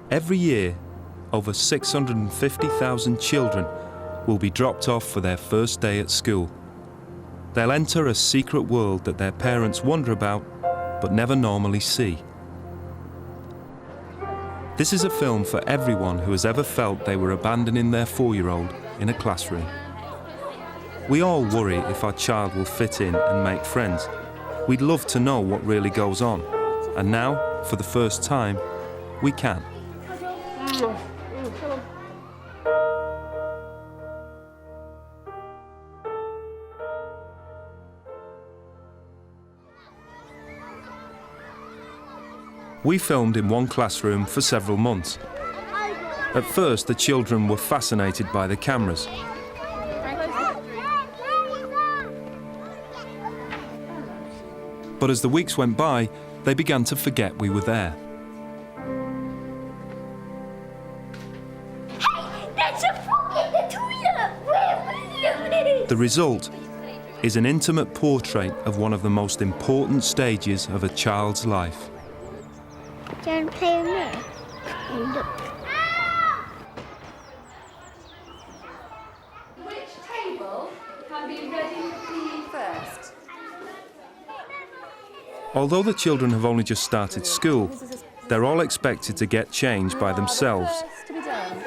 Every year, over 650,000 children will be dropped off for their first day at school. They'll enter a secret world that their parents wonder about but never normally see. This is a film for everyone who has ever felt they were abandoning their 4-year-old in a classroom. We all worry if our child will fit in and make friends. We'd love to know what really goes on. And now, for the first time, we can. We filmed in one classroom for several months. At first, the children were fascinated by the cameras. But as the weeks went by, they began to forget we were there. Hey, there's a frog in the toilet! Where are you? The result is an intimate portrait of one of the most important stages of a child's life. Do you want to play with me? Look. Which table can be ready for PE first? Although the children have only just started school, they're all expected to get changed by themselves. First to be done.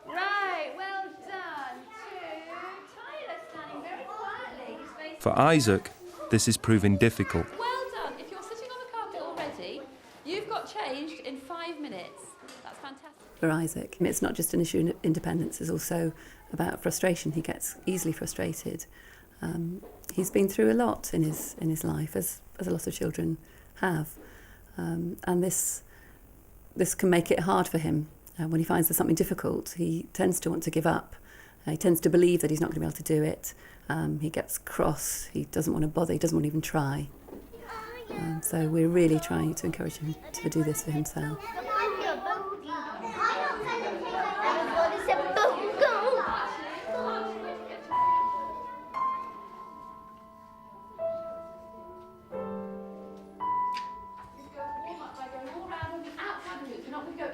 Right, well done. 2. Tyler standing very quietly. He's facing- For Isaac, this is proving difficult. Well done. If you're sitting on the carpet already, you've got changed in 5 minutes. That's fantastic. For Isaac, it's not just an issue of independence, it's also about frustration. He gets easily frustrated. He's been through a lot in his life, as a lot of children have, and this can make it hard for him. When he finds there's something difficult, he tends to want to give up. He tends to believe that he's not going to be able to do it. He gets cross. He doesn't want to bother. He doesn't want to even try. So we're really trying to encourage him to do this for himself.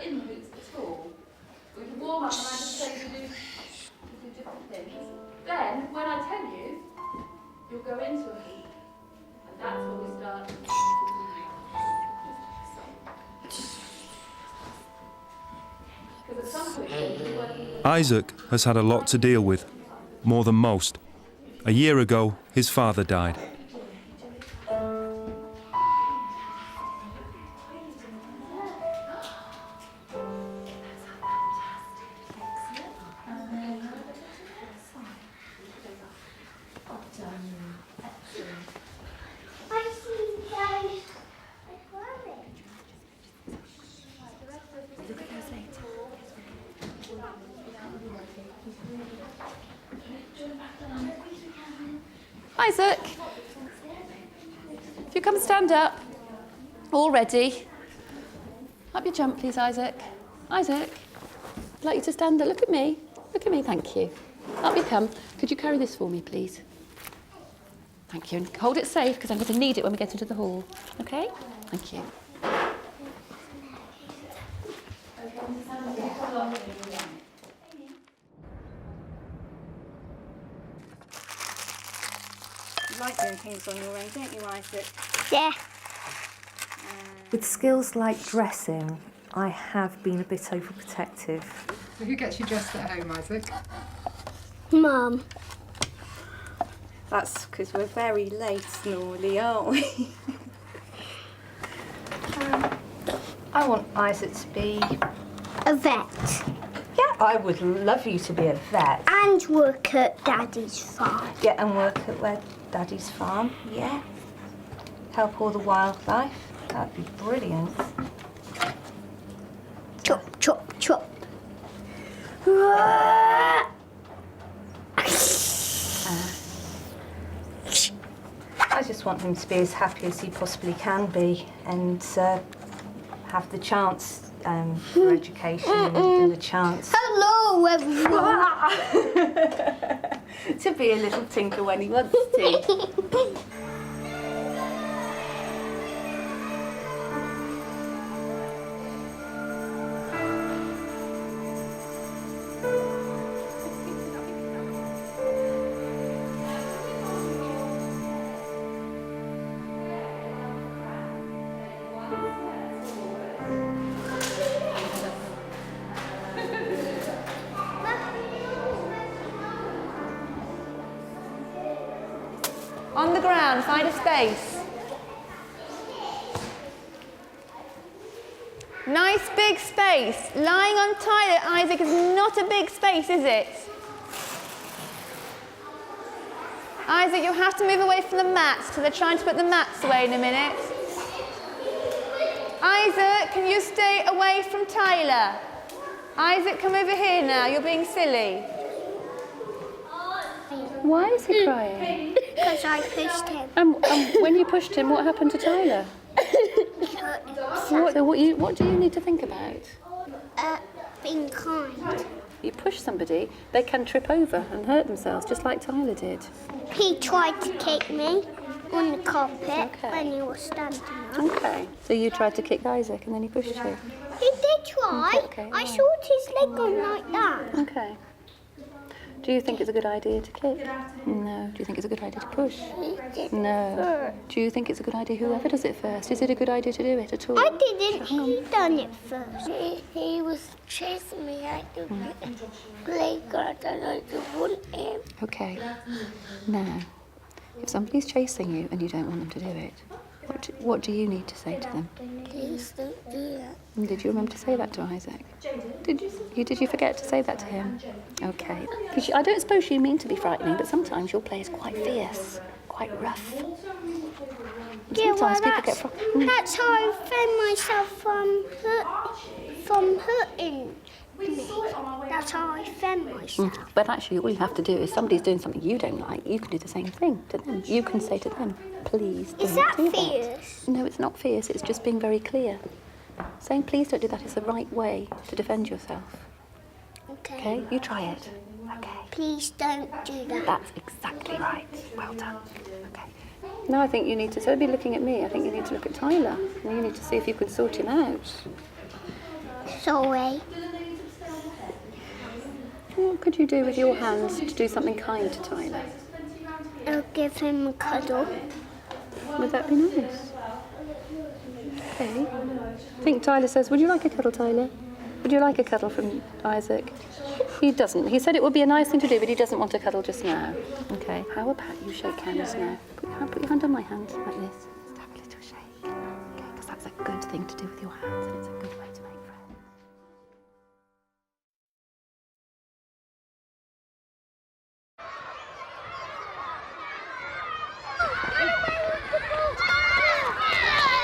In the boots at all. We can warm up and I just say we do different things. Then, when I tell you, you'll go into a heap. And that's when we start. Because at some point, you'll be working. Isaac has had a lot to deal with, more than most. A year ago, his father died. Isaac, if you come and stand up, all ready. Up your jump, please, Isaac. Isaac, I'd like you to stand up. Look at me. Look at me, thank you. Up you come. Could you carry this for me, please? Thank you. And hold it safe, because I'm going to need it when we get into the hall. OK? Thank you. You like doing things on your own, don't you, Isaac? Yeah. With skills like dressing, I have been a bit overprotective. So who gets you dressed at home, Isaac? Mum. That's because we're very late, Snorley, aren't we? I want Isaac to be... A vet. Yeah, I would love you to be a vet. And work at Daddy's farm. Yeah, and work at where Daddy's farm, yeah. Help all the wildlife. That'd be brilliant. Chop, chop, chop. I just want him to be as happy as he possibly can be and have the chance for education and the chance Hello, everyone. to be a little tinker when he wants to. On the ground, find a space. Nice big space. Lying on Tyler, Isaac, is not a big space, is it? Isaac, you'll have to move away from the mats because they're trying to put the mats away in a minute. Isaac, can you stay away from Tyler? Isaac, come over here now. You're being silly. Why is he crying? Because I pushed him. And when you pushed him, what happened to Tyler? So what do you need to think about? Being kind. You push somebody, they can trip over and hurt themselves, just like Tyler did. He tried to kick me on the carpet when he was standing up. Okay. So you tried to kick Isaac and then he pushed you? He did try. Okay, I saw his leg on like that. Okay. Do you think it's a good idea to kick? No. Do you think it's a good idea to push? He did No. Do you think it's a good idea whoever does it first? Is it a good idea to do it at all? I didn't. He done it first. He was chasing me out the playground and I didn't want him. Okay. Now, if somebody's chasing you and you don't want them to do it, what do you need to say to them? Please don't do that. And did you remember to say that to Isaac? Did you forget to say that to him? Okay. Because I don't suppose you mean to be frightening, but sometimes your play is quite fierce, quite rough. And sometimes people get frightened. That's how I defend myself from hurting me. That's how I defend myself. But actually, all you have to do is somebody's doing something you don't like, you can do the same thing to them. You can say to them, please don't Is that do that. fierce? No, it's not fierce, it's just being very clear. Saying please don't do that is the right way to defend yourself. Okay? You try it. Okay. Please don't do that. That's exactly right. Well done. Okay. Now I think you need to, instead of be looking at me, I think you need to look at Tyler. And you need to see if you can sort him out. Sorry. What could you do with your hands to do something kind to Tyler? I'll give him a cuddle. Would that be nice? Okay. I think Tyler says, would you like a cuddle, Tyler? Would you like a cuddle from Isaac? He doesn't. He said it would be a nice thing to do, but he doesn't want a cuddle just now. Okay. How about you shake hands now? Put your hand on my hand, like this. Just have a little shake. Okay, because that's a good thing to do with your hands, and it's a good way to make friends.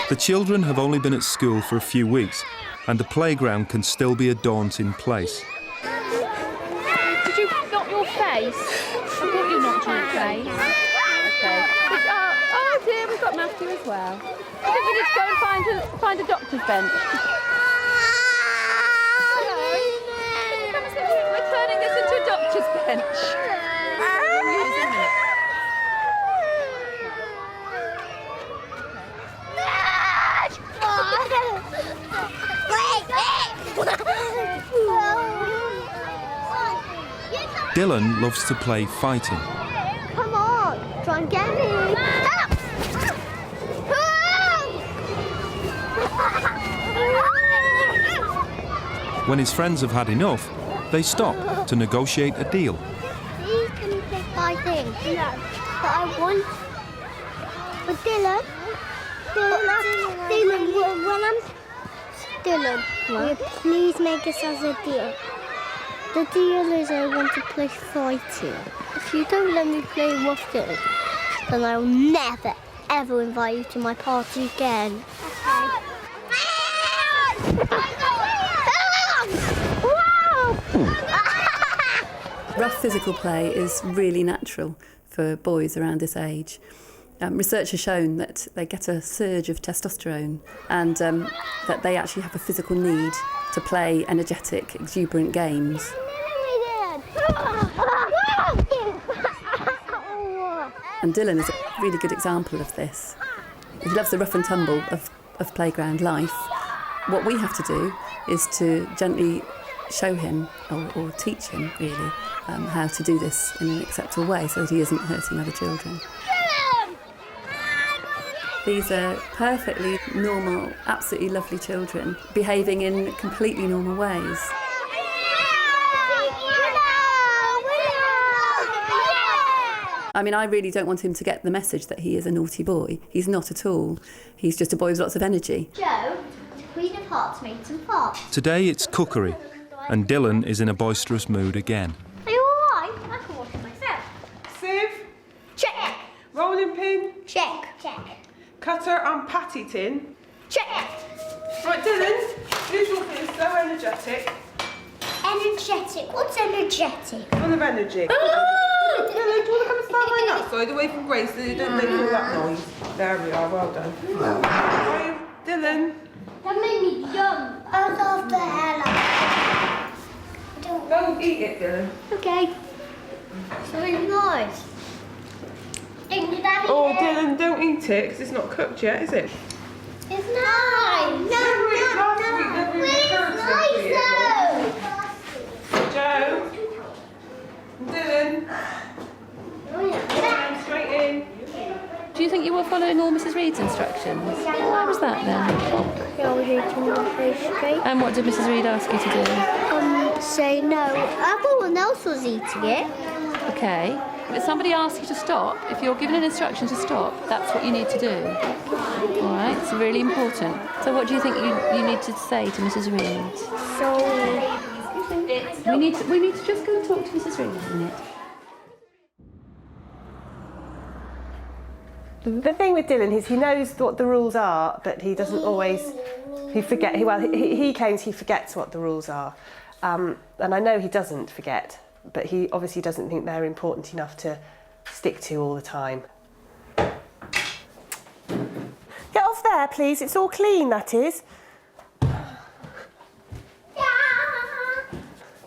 The children have only been at school for a few weeks, and the playground can still be a daunting place. Did you knock your face? I thought you knocked your face. Okay. Oh dear, we've got Matthew as well. I think we need to go and find a doctor's bench. We're turning this into a doctor's bench. Dylan loves to play fighting. Come on, try and get me. When his friends have had enough, they stop to negotiate a deal. Please can you pick my thing? No. But I want... But Dylan, when I'm... Dylan, will you please make us as a deal? The deal is I want to play fighting. If you don't let me play Wolfgang, then I will never, ever invite you to my party again. Rough physical play is really natural for boys around this age. Research has shown that they get a surge of testosterone and that they actually have a physical need to play energetic, exuberant games. And Dylan is a really good example of this. He loves the rough and tumble of playground life. What we have to do is to gently show him, or teach him really, how to do this in an acceptable way so that he isn't hurting other children. These are perfectly normal, absolutely lovely children, behaving in completely normal ways. I mean, I really don't want him to get the message that he is a naughty boy. He's not at all. He's just a boy with lots of energy. Joe, Queen of Hearts made some farts. Today it's cookery, and Dylan is in a boisterous mood again. Are you alright? I can wash it myself. Sieve, Check. rolling pin, Check. Check. cutter and patty tin. Check. Right, Dylan, usual thing, so energetic, Energetic. What's energetic? full of energy. Dylan, do you want to come and stand by that side, away from Grace, so you don't make all that noise? There we are, well done. Right, Dylan. That made me jump. I love the hell Go eat it, Dylan. Okay. So it's nice. Did Daddy Oh, Dylan, don't eat it, because it's not cooked yet, is it? It's nice. No. It's nice though. Joe. Dylan. Straight in. Do you think you were following all Mrs Reed's instructions? Why was that then? Yeah, I was eating my face straight. And what did Mrs Reed ask you to do? Say no. Everyone else was eating it. Okay. If somebody asks you to stop, if you're given an instruction to stop, that's what you need to do. All right, it's really important. So what do you think you need to say to Mrs Reed? So We need to just go and talk to Mrs Reed a minute. The thing with Dylan is he knows what the rules are, but he doesn't always. He claims he forgets what the rules are, and I know he doesn't forget, but he obviously doesn't think they're important enough to stick to all the time. Get off there, please. It's all clean, that is.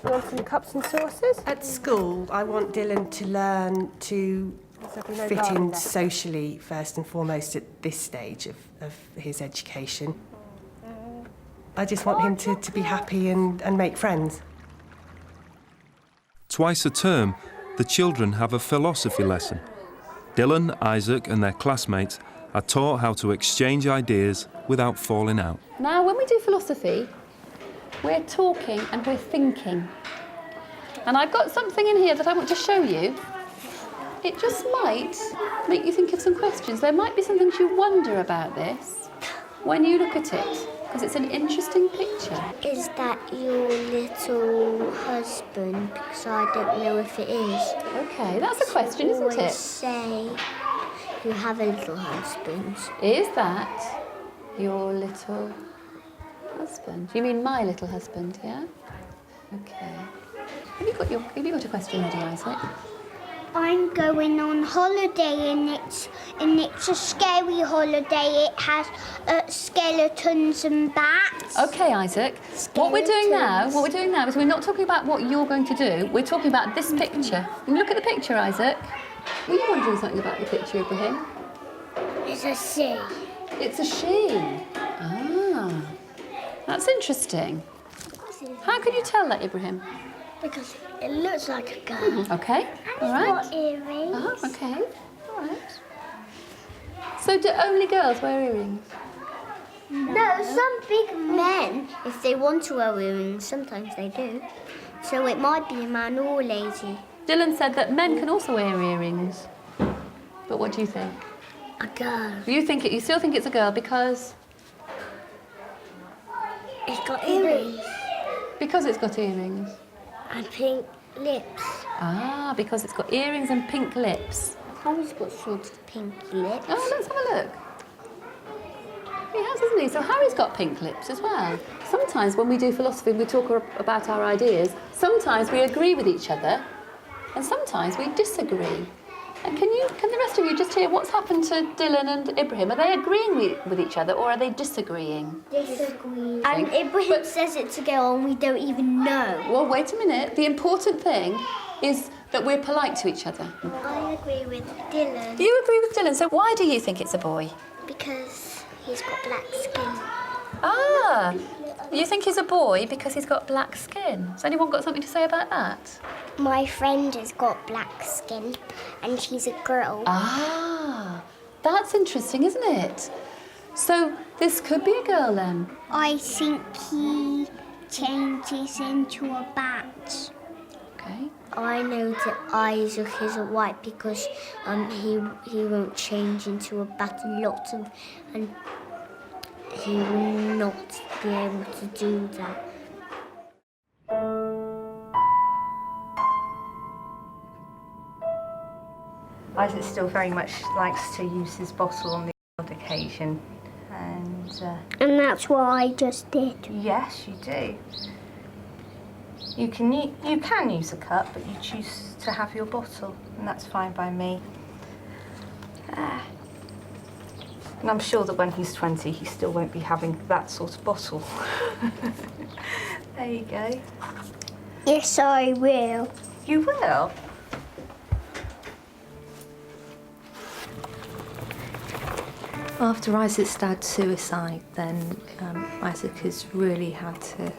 You want some cups and saucers? At school, I want Dylan to learn to fit in socially first and foremost at this stage of his education. I just want him to be happy and make friends. Twice a term, the children have a philosophy lesson. Dylan, Isaac and their classmates are taught how to exchange ideas without falling out. Now, when we do philosophy, we're talking and we're thinking. And I've got something in here that I want to show you. It just might make you think of some questions. There might be some things you wonder about this when you look at it, because it's an interesting picture. is that your little husband? Because I don't know if it is. Okay, that's a question, isn't Always it? say you have a little husband. Is that your little husband? You mean my little husband, yeah? Okay. Have you got a question ready, Isaac? I'm going on holiday and it's a scary holiday. It has skeletons and bats. Okay, Isaac. What we're doing now is we're not talking about what you're going to do. We're talking about this picture. Look at the picture, Isaac. Were you wondering something about the picture, Ibrahim? It's a she. It's a she. Ah, that's interesting. How can you tell that, Ibrahim? Because it looks like a girl. Okay, all right. Got earrings. Okay, all right. So do only girls wear earrings? No, some big men, if they want to wear earrings, sometimes they do. So it might be a man or a lady. Dylan said that men can also wear earrings. But what do you think? A girl. You still think it's a girl because? It's got earrings. Because it's got earrings. And pink lips. Ah, because it's got earrings and pink lips. Harry's got sort of pink lips. Oh, let's have a look. He has, hasn't he? So Harry's got pink lips as well. Sometimes when we do philosophy and we talk about our ideas, sometimes we agree with each other and sometimes we disagree. And can the rest of you just hear what's happened to Dylan and Ibrahim? Are they agreeing with each other or are they disagreeing? Disagree. And Ibrahim says it to go on, we don't even know. Well, wait a minute. The important thing is that we're polite to each other. I agree with Dylan. You agree with Dylan, so why do you think it's a boy? Because he's got black skin. Ah, you think he's a boy because he's got black skin. Has anyone got something to say about that? My friend has got black skin and she's a girl. Ah, that's interesting, isn't it? So this could be a girl then? I think he changes into a bat. Okay. I know that Isaac isn't white because he won't change into a bat and he will not be able to do that. Isaac still very much likes to use his bottle on the odd occasion, and that's what I just did. yes, you do. You can use a cup, but you choose to have your bottle, and that's fine by me. And I'm sure that when he's 20, he still won't be having that sort of bottle. There you go. Yes, I will. You will? After Isaac's dad's suicide, then Isaac has really had to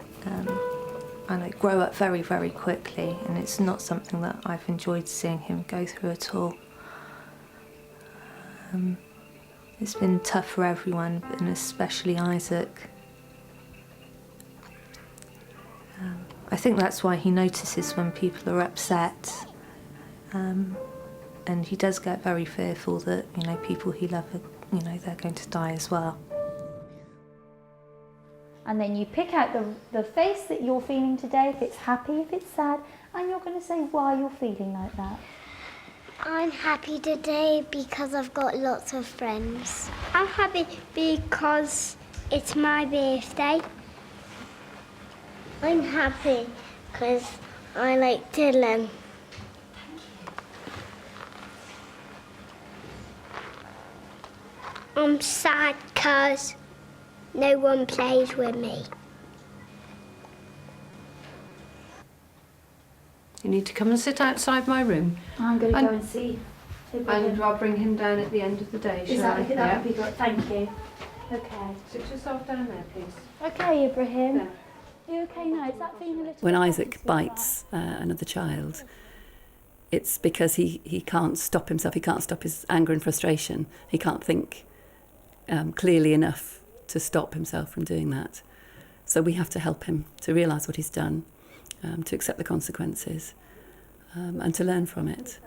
grow up very, very quickly, and it's not something that I've enjoyed seeing him go through at all. It's been tough for everyone, and especially Isaac. I think that's why he notices when people are upset, and he does get very fearful that, you know, people he loves, you know, they're going to die as well. And then you pick out the face that you're feeling today, if it's happy, if it's sad, and you're going to say why you're feeling like that. I'm happy today because I've got lots of friends. I'm happy because it's my birthday. I'm happy because I like Dylan. I'm sad because no one plays with me. You need to come and sit outside my room. I'm going to go and see. And I'll bring him down at the end of the day, Is shall I? that would be good, thank you. Okay. Sit yourself down there, please. Okay, Ibrahim. Are you okay now? Is that feeling a little... When Isaac bites another child, it's because he can't stop himself, he can't stop his anger and frustration, he can't think clearly enough to stop himself from doing that. So we have to help him to realise what he's done, to accept the consequences, and to learn from it.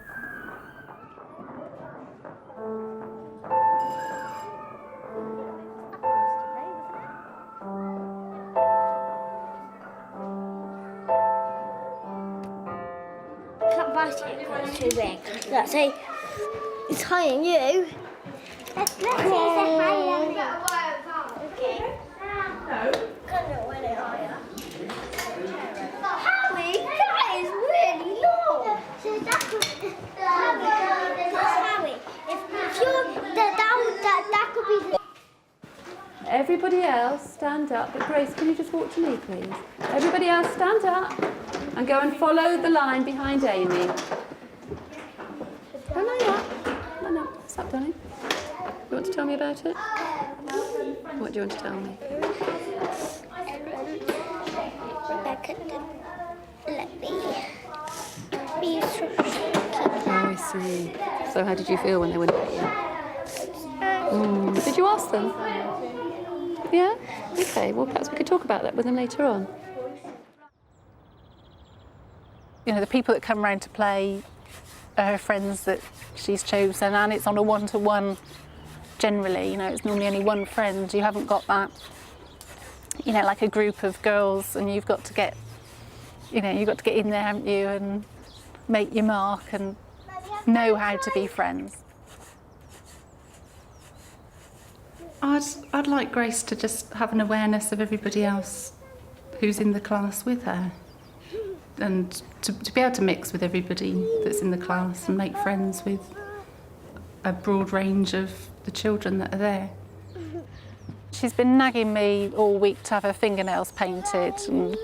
Can't bite it because it's too big. Let's say it's higher than you. Let's say it's higher than me. Okay. No. Because it went higher. Howie, that is really long. So that could Howie. If you're that could be. Everybody else, stand up. But Grace, can you just walk to me, please? Everybody else, stand up and go and follow the line behind Amy. No, stop, darling. You want to tell me about it? What do you want to tell me? Rebecca didn't let me be so Oh, I see. So how did you feel when they wouldn't let you? Did you ask them? Yeah? Okay, well perhaps we could talk about that with them later on. You know, the people that come round to play are her friends that she's chosen, and it's on a one-to-one generally. You know, it's normally only one friend. You haven't got that, you know, like a group of girls, and you've got to get, you know, you've got to get in there, haven't you, and make your mark and know how to be friends. I'd like Grace to just have an awareness of everybody else who's in the class with her, and to be able to mix with everybody that's in the class and make friends with a broad range of the children that are there. She's been nagging me all week to have her fingernails painted and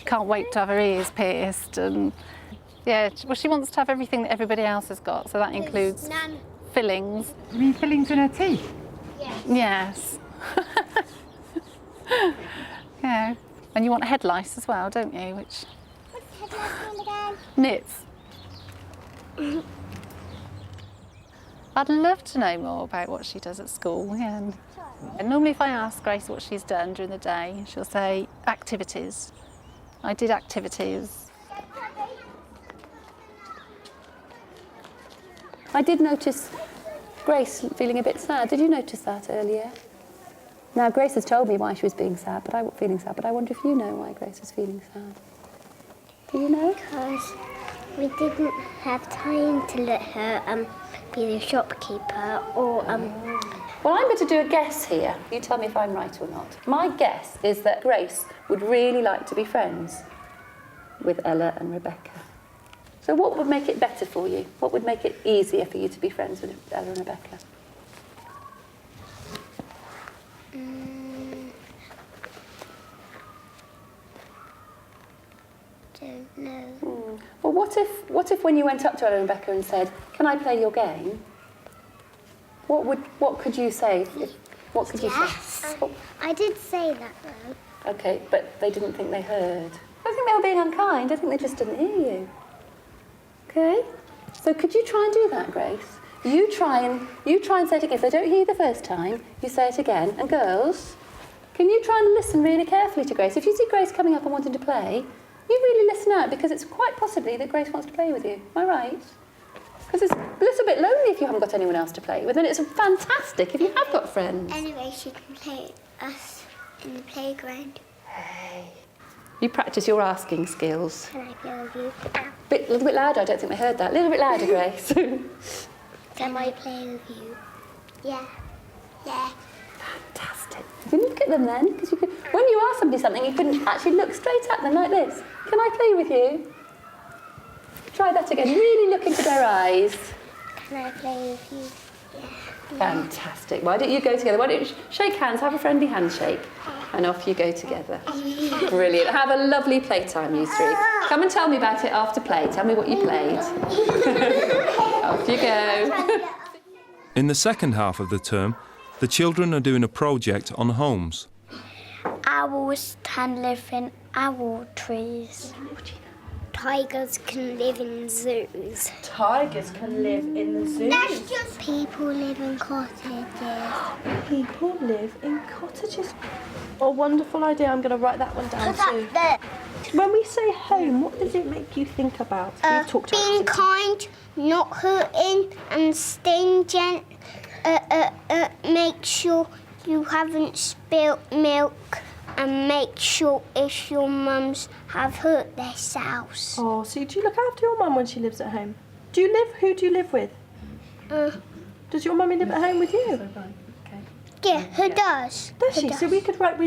can't wait to have her ears pierced, and yeah, well, she wants to have everything that everybody else has got, so that includes fillings. You mean fillings in her teeth? Yes. Yeah, and you want head lice as well, don't you? Which knits. I'd love to know more about what she does at school. Yeah. And normally if I ask Grace what she's done during the day, she'll say activities. I did activities. I did notice Grace feeling a bit sad. Did you notice that earlier? Now, Grace has told me why she was being sad, feeling sad, but I wonder if you know why Grace was feeling sad. Do you know? Because we didn't have time to let her be the shopkeeper or... Well, I'm going to do a guess here. You tell me if I'm right or not. My guess is that Grace would really like to be friends with Ella and Rebecca. So what would make it better for you? What would make it easier for you to be friends with Ella and Rebecca? Don't know. Well, what if when you went up to Ella and Rebecca and said, "Can I play your game?" What could you say? What could you say? I did say that though. Okay, but they didn't think they heard. I don't think they were being unkind. I think they just didn't hear you. Okay? So could you try and do that, Grace? You try and say it again. If they don't hear you the first time, you say it again. And girls, can you try and listen really carefully to Grace? If you see Grace coming up and wanting to play, you really listen out, because it's quite possibly that Grace wants to play with you. Am I right? Because it's a little bit lonely if you haven't got anyone else to play with, and it's fantastic if you have got friends. Anyway, she can play us in the playground. Hey. You practice your asking skills. Can I play with you? A little bit louder, I don't think they heard that. A little bit louder, Grace. Can I play with you? Yeah. Yeah. Fantastic. You can look at them then, because when you ask somebody something, you can actually look straight at them like this. Can I play with you? Try that again. Really look into their eyes. Can I play with you? Yeah. Fantastic. Why don't you go together? Why don't you shake hands, have a friendly handshake, and off you go together. Brilliant. Have a lovely playtime, you three. Come and tell me about it after play. Tell me what you played. Off you go. In the second half of the term, the children are doing a project on homes. Owls can live in owl trees. Tigers can live in zoos. Tigers can live in the zoo. That's just people live in cottages. People live in cottages. A wonderful idea. I'm going to write that one down too. When we say home, what does it make you think about? We've talked about being kind, not hurting, and staying gentle. Make sure you haven't spilt milk, and make sure if your mums have hurt themselves. Oh, so do you look after your mum when she lives at home? Who do you live with? Does your mummy live at home with you? Yeah, who does? Does she? So we could write,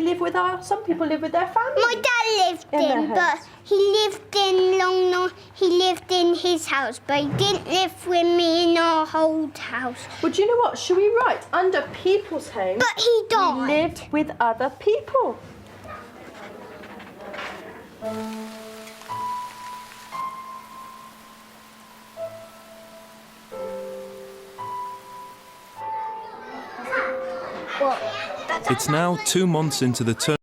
some people live with their family. My dad lived in, but he lived in his house, but he didn't live with me in our old house. Well, do you know what? Should we write under people's homes? But he died. He lived with other people. It's now 2 months into the term,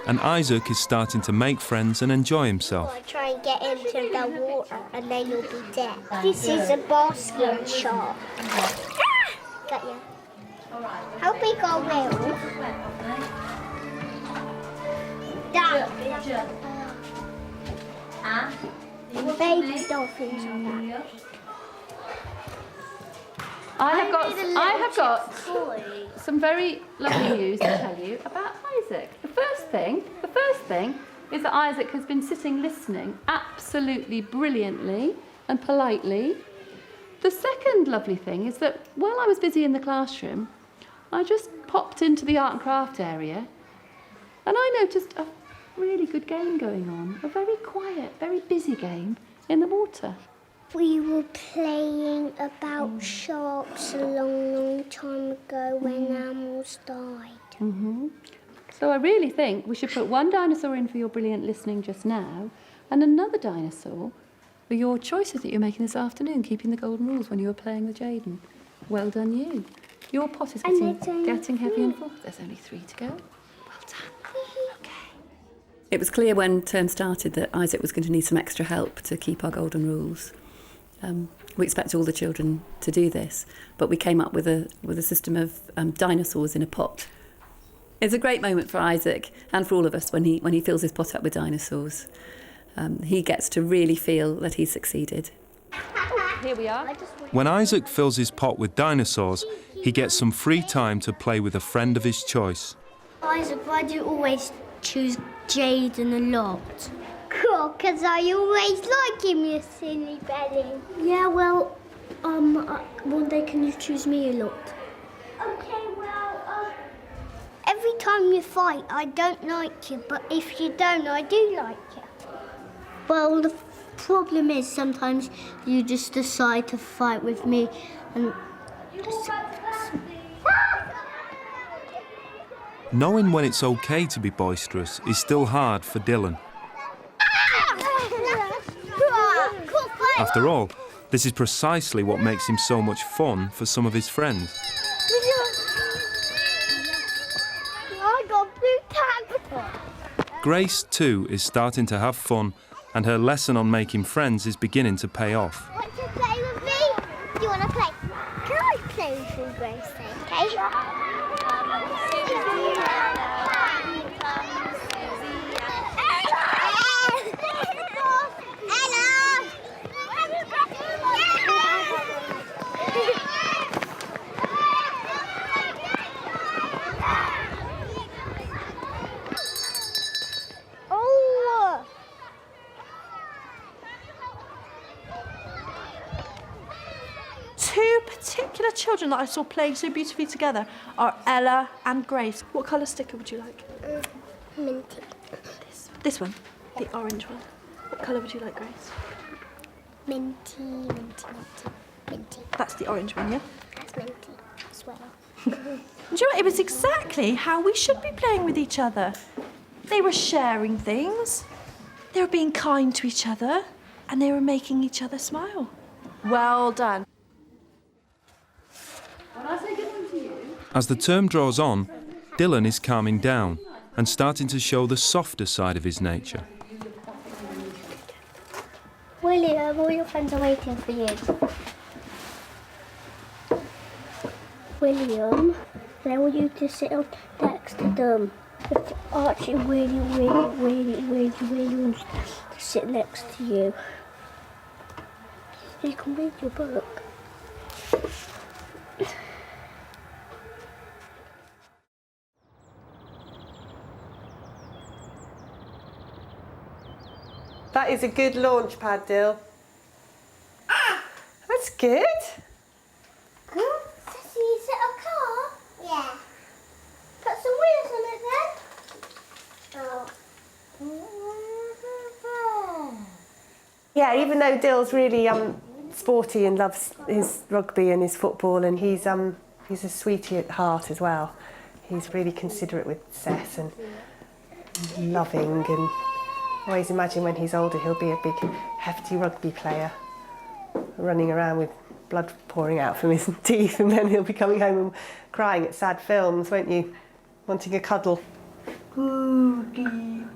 and Isaac is starting to make friends and enjoy himself. I try and get into the water, and then you'll be dead. This is a basket shark. Got you. How big are whales? Baby dolphins are that. I have got some very lovely news to tell you about Isaac. The first thing is that Isaac has been sitting listening absolutely brilliantly and politely. The second lovely thing is that while I was busy in the classroom, I just popped into the art and craft area and I noticed a really good game going on, a very quiet, very busy game in the water. We were playing about sharks a long time ago when animals died. So I really think we should put one dinosaur in for your brilliant listening just now and another dinosaur for your choices that you're making this afternoon, keeping the golden rules when you were playing with Jaden. Well done you. Your pot is getting heavy and full. There's only 3 to go. Well done. Okay. It was clear when term started that Isaac was going to need some extra help to keep our golden rules. We expect all the children to do this, but we came up with a system of dinosaurs in a pot. It's a great moment for Isaac and for all of us when he fills his pot up with dinosaurs. He gets to really feel that he's succeeded. Here we are. When Isaac fills his pot with dinosaurs, he gets some free time to play with a friend of his choice. Isaac, why do you always choose Jaden a lot? Cool, because I always like him, you silly belly. Yeah, well, one day can you choose me a lot? Okay, well, every time you fight, I don't like you, but if you don't, I do like you. Well, the problem is sometimes you just decide to fight with me and... Knowing when it's okay to be boisterous is still hard for Dylan. After all, this is precisely what makes him so much fun for some of his friends. I got blue tag. Grace, too, is starting to have fun, and her lesson on making friends is beginning to pay off. Want to play with me? Do you want to play? Can I play with you, Grace, okay? Two particular children that I saw playing so beautifully together are Ella and Grace. What colour sticker would you like? Minty. This one, the orange one. What colour would you like, Grace? Minty, minty, minty, minty. That's the orange one, yeah? That's minty as well. Do you know what? It was exactly how we should be playing with each other. They were sharing things, they were being kind to each other, and they were making each other smile. Well done. As the term draws on, Dylan is calming down and starting to show the softer side of his nature. William, all your friends are waiting for you. William, they want you to sit on next to them. If Archie really wants to sit next to you, you can read your book. That is a good launch pad, Dill. That's good. Good. So you sit a car? Yeah. Put some wheels on it then. Oh. Yeah, even though Dill's really sporty and loves his rugby and his football, and he's a sweetie at heart as well. He's really considerate with Seth and loving, and I always imagine when he's older he'll be a big, hefty rugby player, running around with blood pouring out from his teeth, and then he'll be coming home and crying at sad films, won't you? Wanting a cuddle. Being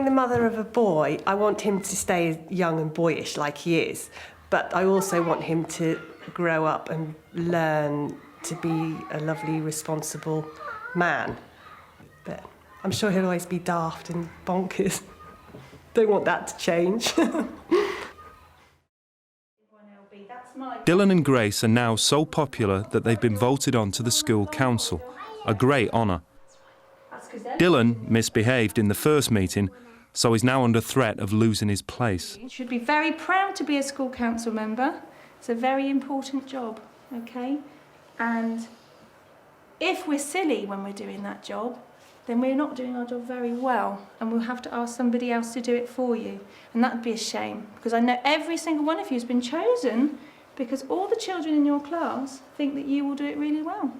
the mother of a boy, I want him to stay young and boyish like he is, but I also want him to grow up and learn to be a lovely, responsible man. But I'm sure he'll always be daft and bonkers. Don't want that to change. Dylan and Grace are now so popular that they've been voted on to the school council, a great honour. Dylan misbehaved in the first meeting, so he's now under threat of losing his place. You should be very proud to be a school council member. It's a very important job, okay? And if we're silly when we're doing that job, then we're not doing our job very well, and we'll have to ask somebody else to do it for you. And that would be a shame, because I know every single one of you has been chosen because all the children in your class think that you will do it really well.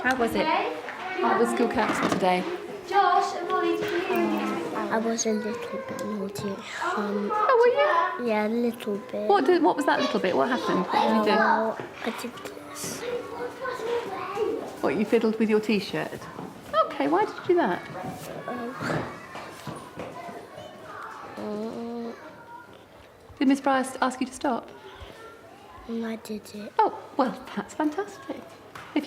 How was it? How was school council today? Josh and Molly, did you hear me? I was a little bit naughty. Oh, were you? Yeah, a little bit. What was that little bit? What happened? What did you do? Well, I did this. What, you fiddled with your T-shirt? Okay, why did you do that? Did Miss Bryce ask you to stop? I did it. Oh, well, that's fantastic. If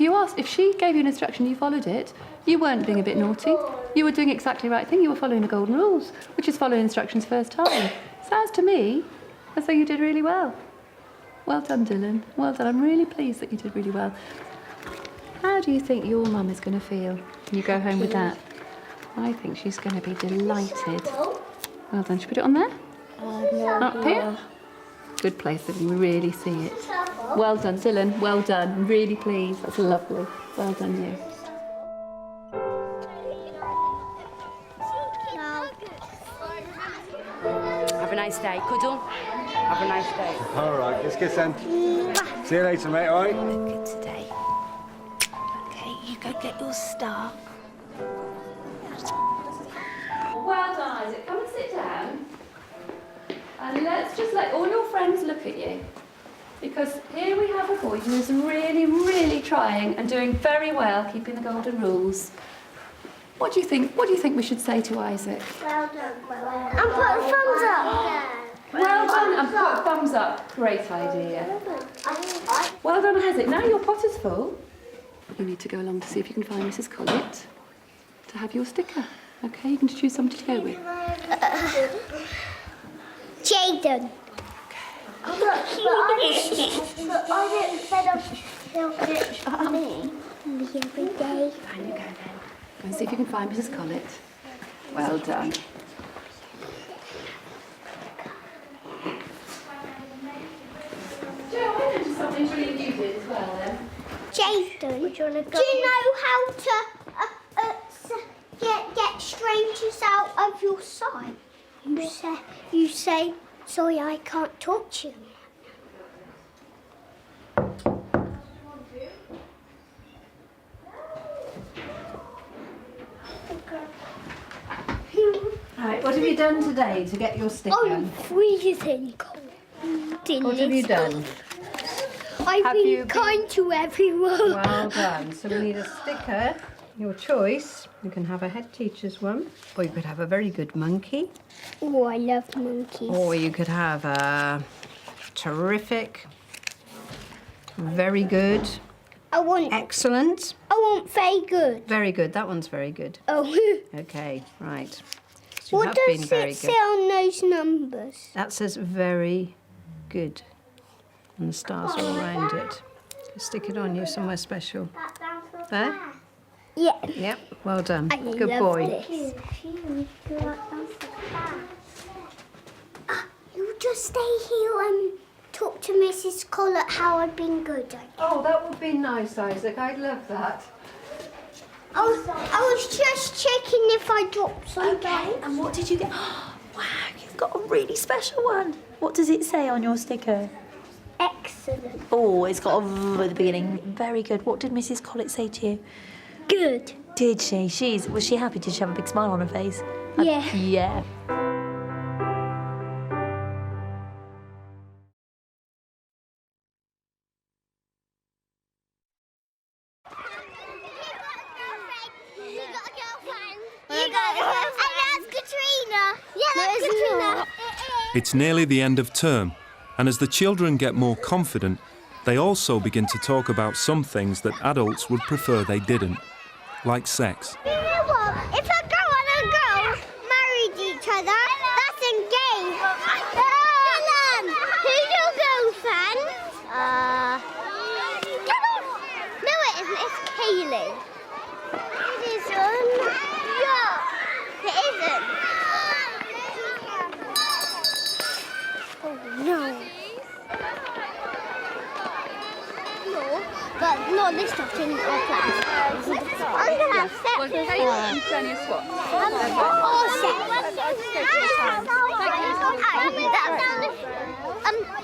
she gave you an instruction, you followed it, you weren't being a bit naughty. You were doing exactly the right thing. You were following the golden rules, which is following instructions first time. Sounds to me So you did really well. Well done, Dylan. Well done. I'm really pleased that you did really well. How do you think your mum is going to feel when you go home with that? I think she's going to be delighted. Well done. Should we put it on there? Up here? Good place that we really see it. Well done, Dylan. Well done. I'm really pleased. That's lovely. Well done, you. Have a nice day. Cuddle. Have a nice day. All right, let's kiss then. See you later, mate, all right? Good today. Okay, you go get your star. Well done, Isaac. Come and sit down. And let's just let all your friends look at you. Because here we have a boy who is really, really trying and doing very well, keeping the golden rules. What do you think? What do you think we should say to Isaac? Well done. And put a thumbs up. Well done, and put a thumbs up. Great idea. Well done, Isaac. Now your pot is full. You need to go along to see if you can find Mrs. Collett to have your sticker. Okay, you can choose somebody to go with. Jaden. But I didn't set up for me the other day. Fine, you go then. Go and see if you can find Mrs. Collett. Well done. Joe, I noticed something really you did as well then. Jaden, do you know how to get strangers out of your sight? You say, sorry, I can't talk to you. Right, what have you done today to get your sticker? I'm freezing cold. What have you done? I've been kind to everyone. Well done. So we need a sticker, your choice. You can have a head teacher's one, or you could have a very good monkey. Oh, I love monkeys. Or you could have a terrific, very good. I want excellent. I want very good. Very good. That one's very good. Oh. Okay, right. So you What have does been very it say good. on those numbers? That says very good. And the stars all around it. Stick it on you somewhere special. There? Yeah. Yep, well done. I Good love boy. This. You just stay here and talk to Mrs. Collett how I've been good. Oh, that would be nice, Isaac. I'd love that. I was just checking if I dropped something. Okay, and what did you get? Wow, you've got a really special one. What does it say on your sticker? Excellent. Oh, it's got a V at the beginning. Very good. What did Mrs. Collett say to you? Good. Did she? Was she happy? Did she have a big smile on her face? Yeah. Yeah. It's nearly the end of term, and as the children get more confident, they also begin to talk about some things that adults would prefer they didn't, like sex. You know what? If a girl and a girl married each other, that's engaged. Dylan, who's your girlfriend? No, it isn't. It's Kaylee. It isn't. Yeah, it isn't. Oh no. No, but not this stuff in our class. I'm gonna have sex with her. Turn your swap.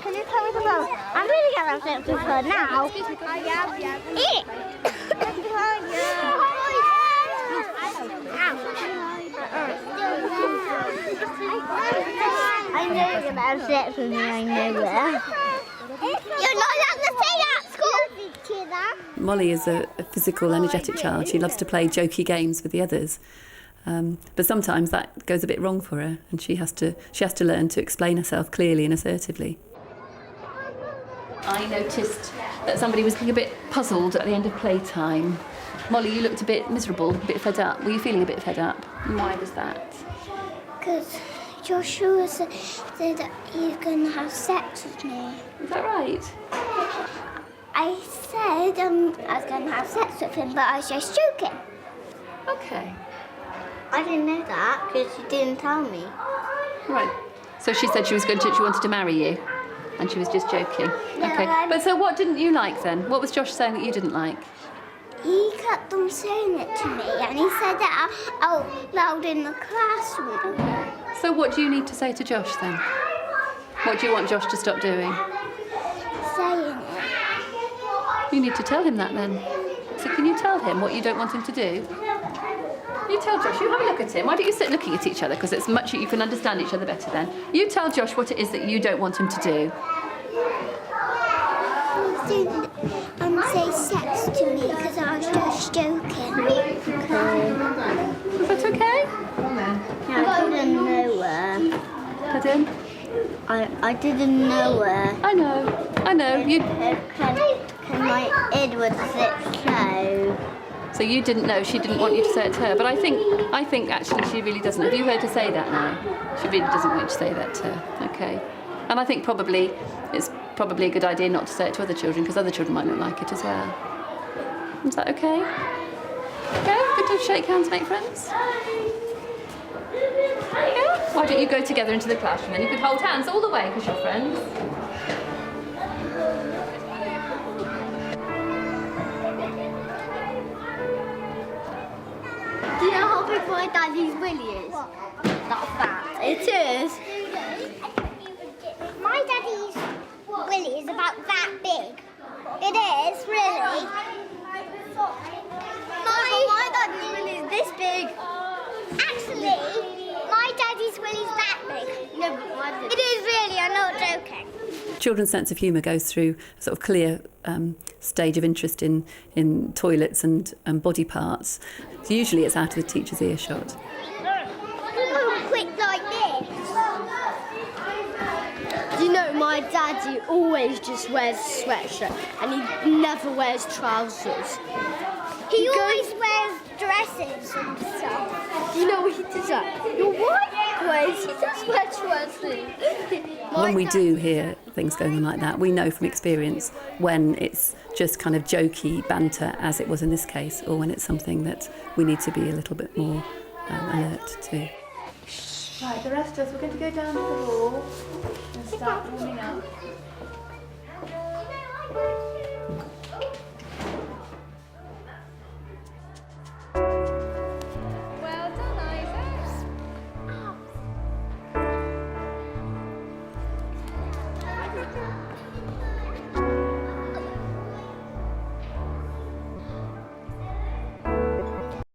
Can you tell me the bell? I'm really gonna have sex with her now. Eat I know you're gonna have sex with me, I know that. You're not allowed to say that at school! Molly is a physical, energetic child. She loves to play jokey games with the others. But sometimes that goes a bit wrong for her, and she has to learn to explain herself clearly and assertively. I noticed that somebody was looking a bit puzzled at the end of playtime. Molly, you looked a bit miserable, a bit fed up. Were you feeling a bit fed up? Why was that? Because Joshua said that he's going to have sex with me. Is that right? I said I was going to have sex with him, but I was just joking. Okay. I didn't know that because you didn't tell me. Right. So she said she wanted to marry you, and she was just joking. No, Okay. But so what didn't you like then? What was Josh saying that you didn't like? He kept on saying it to me, and he said that out loud in the classroom. So what do you need to say to Josh then? What do you want Josh to stop doing? Saying it. You need to tell him that then. So can you tell him what you don't want him to do? You tell Josh, you have a look at him. Why don't you sit looking at each other? Because it's much you can understand each other better then. You tell Josh what it is that you don't want him to do. He didn't say sex to me because I was just joking. Okay. Is that okay? Yeah, I didn't know her. Pardon? I didn't know her. I know. You. Can my Edward sit slow? So you didn't know, she didn't want you to say it to her. But I think actually she really doesn't. Have you heard her say that now? She really doesn't want you to say that to her. Okay. And I think probably it's probably a good idea not to say it to other children because other children might not like it as well. Is that okay? Okay, good to shake hands, make friends. Yeah. Why don't you go together into the classroom then? You could hold hands all the way because you're friends. Do you know how big my daddy's willy is? Not that. It is. My daddy's willy is about that big. It is, really. My daddy's willy is this big. Actually, my daddy's willy is that big. No, but mine is. It is really, I'm not joking. Children's sense of humour goes through a sort of clear stage of interest in toilets and body parts. So usually it's out of the teacher's earshot. Quick like this. You know, my daddy always just wears a sweatshirt and he never wears trousers. He always wears dresses and stuff. You know what he does that? Your wife wears, he does wear dresses. When we do hear things going on like that, we know from experience when it's just kind of jokey banter, as it was in this case, or when it's something that we need to be a little bit more alert to. Right, the rest of us, we're going to go down to the hall and start warming up. Well done, Isaac. Oh.